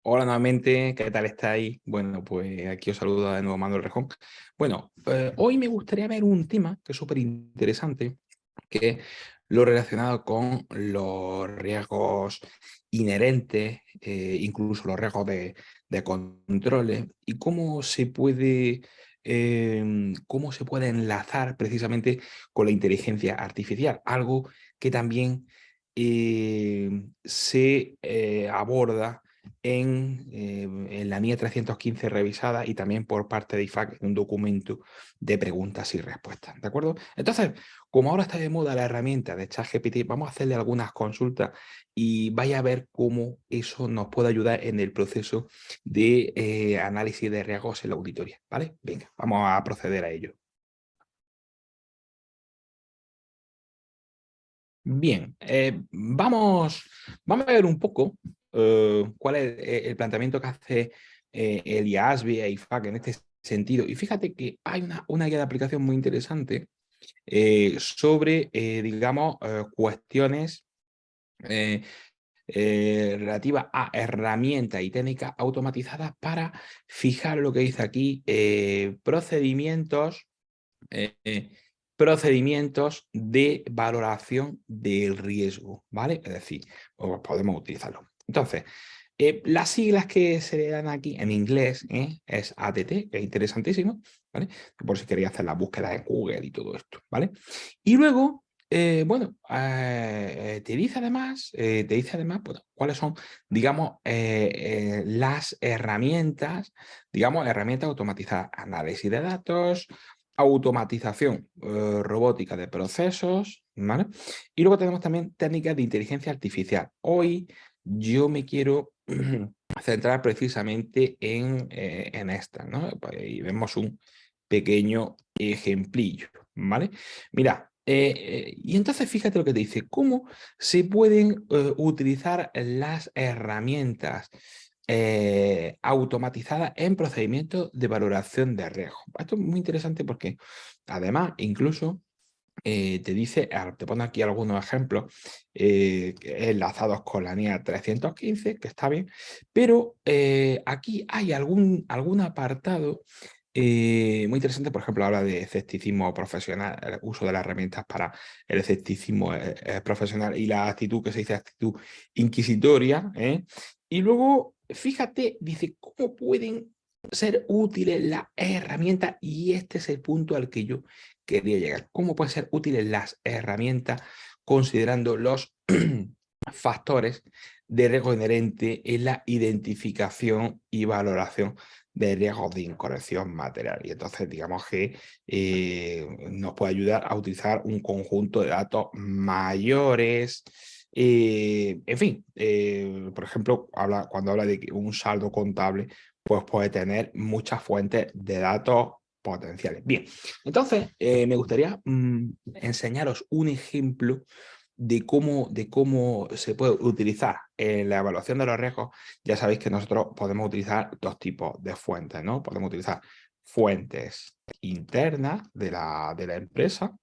Hola nuevamente, ¿qué tal estáis? Bueno, pues aquí os saluda de nuevo Manuel Rejón. Bueno, hoy me gustaría ver un tema que es súper interesante, que es lo relacionado con los riesgos inherentes, incluso los riesgos de controles, y cómo se puede enlazar precisamente con la inteligencia artificial, algo que también se aborda en la NIE 315 revisada y también por parte de IFAC en un documento de preguntas y respuestas, ¿de acuerdo? Entonces, como ahora está de moda la herramienta de ChatGPT, vamos a hacerle algunas consultas y vaya a ver cómo eso nos puede ayudar en el proceso de análisis de riesgos en la auditoría, ¿vale? Venga, vamos a proceder a ello. Bien, vamos a ver un poco cuál es el planteamiento que hace el IASB e IFAC en este sentido. Y fíjate que hay una guía de aplicación muy interesante sobre, digamos, cuestiones eh, relativas a herramientas y técnicas automatizadas para fijar lo que dice aquí, eh, eh, procedimientos de valoración del riesgo, ¿vale? Es decir, podemos utilizarlo. Entonces, las siglas que se le dan aquí en inglés es ATT, que es interesantísimo, ¿vale? Por si queréis hacer la búsqueda en Google y todo esto, ¿vale? Y luego, bueno, te dice además bueno, cuáles son, digamos, las herramientas, digamos, herramientas automatizadas, análisis de datos, automatización robótica de procesos, ¿vale? Y luego tenemos también técnicas de inteligencia artificial. Hoy yo me quiero centrar precisamente en esta, ¿no? Y vemos un pequeño ejemplillo, ¿vale? Mira, y entonces fíjate lo que te dice, cómo se pueden utilizar las herramientas automatizadas en procedimientos de valoración de riesgo. Esto es muy interesante porque además incluso te dice, te pone aquí algunos ejemplos enlazados con la NIA 315, que está bien, pero aquí hay algún apartado muy interesante, por ejemplo, habla de escepticismo profesional, el uso de las herramientas para el escepticismo profesional y la actitud que se dice actitud inquisitoria. Y luego, fíjate, dice, ¿cómo pueden ser útiles las herramientas? Y este es el punto al que yo quería llegar. ¿Cómo pueden ser útiles las herramientas considerando los factores de riesgo inherente en la identificación y valoración de riesgos de incorrección material? Y entonces, digamos que nos puede ayudar a utilizar un conjunto de datos mayores. En fin, por ejemplo, cuando habla de que un saldo contable, pues puede tener muchas fuentes de datos potenciales. Bien, entonces me gustaría enseñaros un ejemplo de cómo se puede utilizar en la evaluación de los riesgos. Ya sabéis que nosotros podemos utilizar dos tipos de fuentes, ¿no? Podemos utilizar fuentes internas de la empresa,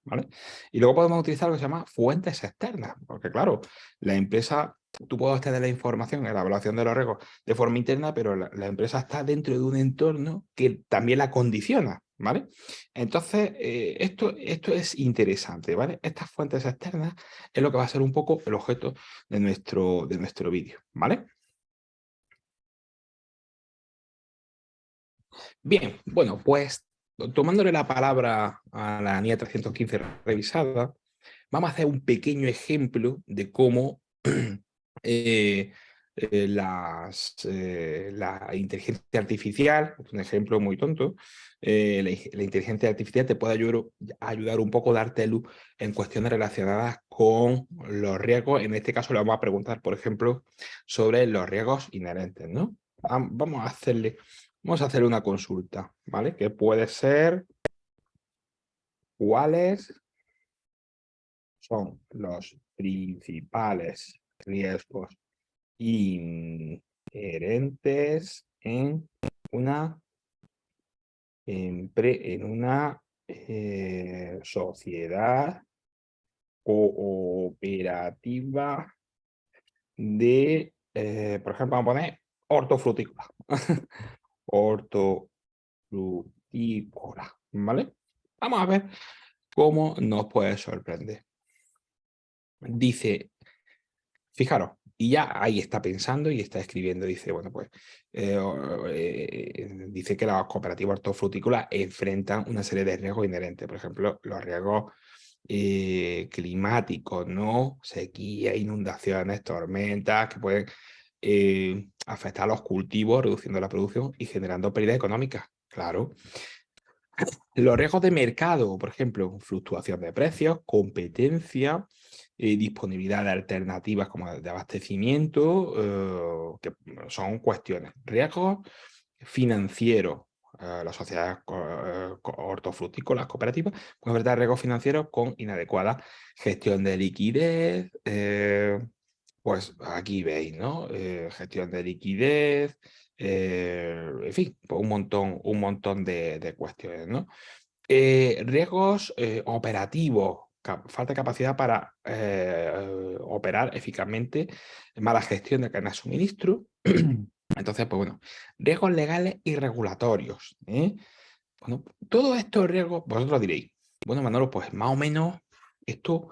¿vale? Y luego podemos utilizar lo que se llama fuentes externas, porque claro, la empresa, tú puedes obtener la información en la evaluación de los riesgos de forma interna, pero la empresa está dentro de un entorno que también la condiciona, ¿vale? Entonces, esto es interesante, ¿vale? Estas fuentes externas es lo que va a ser un poco el objeto de nuestro vídeo, ¿vale? Bien, bueno, pues tomándole la palabra a la NIA 315 revisada, vamos a hacer un pequeño ejemplo de cómo eh, la inteligencia artificial, un ejemplo muy tonto, la inteligencia artificial te puede ayudar un poco, darte luz en cuestiones relacionadas con los riesgos. En este caso le vamos a preguntar, por ejemplo, sobre los riesgos inherentes, ¿no? Vamos a hacerle una consulta, ¿vale? Que puede ser cuáles son los principales riesgos inherentes en una, en una sociedad cooperativa de, por ejemplo, vamos a poner hortofrutícola. Hortofrutícola, ¿vale? Vamos a ver cómo nos puede sorprender. Dice, fijaros, y ya ahí está pensando y está escribiendo. Dice, bueno, pues, dice que las cooperativas hortofrutícolas enfrentan una serie de riesgos inherentes. Por ejemplo, los riesgos climáticos, ¿no? Sequía, inundaciones, tormentas, que pueden afectar a los cultivos, reduciendo la producción y generando pérdidas económicas. Claro. Los riesgos de mercado, por ejemplo, fluctuación de precios, competencia, disponibilidad de alternativas como de abastecimiento, que son cuestiones. Riesgos financieros, las sociedades hortofrutícolas cooperativas pueden enfrentar riesgos financieros con inadecuada gestión de liquidez. Pues aquí veis, ¿no? Gestión de liquidez, en fin, pues un montón de cuestiones, ¿no? Riesgos operativos, falta de capacidad para operar eficazmente, mala gestión de cadenas de suministro. Entonces, pues bueno, riesgos legales y regulatorios. Bueno, todos estos riesgos, vosotros diréis, bueno, Manolo, pues más o menos esto,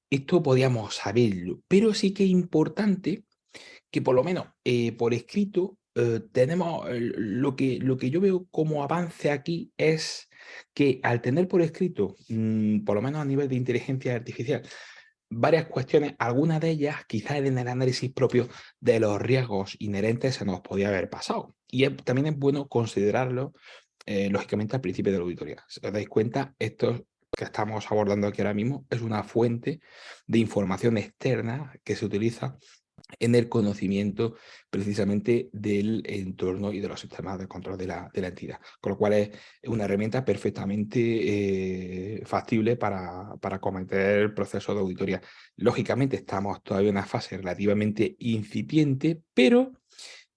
esto podíamos saberlo, pero sí que es importante que por lo menos por escrito tenemos lo que yo veo como avance aquí es que al tener por escrito, por lo menos a nivel de inteligencia artificial, varias cuestiones, algunas de ellas quizás en el análisis propio de los riesgos inherentes se nos podía haber pasado. Y también es bueno considerarlo, lógicamente, al principio de la auditoría. Si os dais cuenta, esto que estamos abordando aquí ahora mismo es una fuente de información externa que se utiliza en el conocimiento precisamente del entorno y de los sistemas de control de la entidad. Con lo cual es una herramienta perfectamente factible para cometer el proceso de auditoría. Lógicamente estamos todavía en una fase relativamente incipiente, pero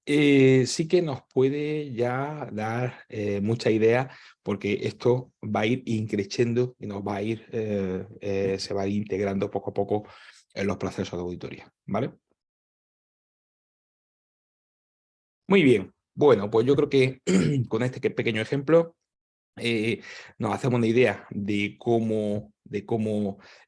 sí que nos puede ya dar mucha idea porque esto va a ir increciendo y nos va a ir, se va a ir integrando poco a poco en los procesos de auditoría, ¿vale? Muy bien. Bueno, pues yo creo que con este pequeño ejemplo nos hacemos una idea de cómo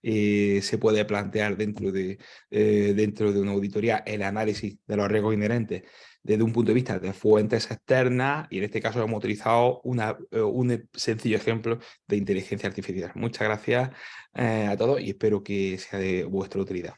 se puede plantear dentro de una auditoría el análisis de los riesgos inherentes desde un punto de vista de fuentes externas y en este caso hemos utilizado un sencillo ejemplo de inteligencia artificial. Muchas gracias a todos y espero que sea de vuestra utilidad.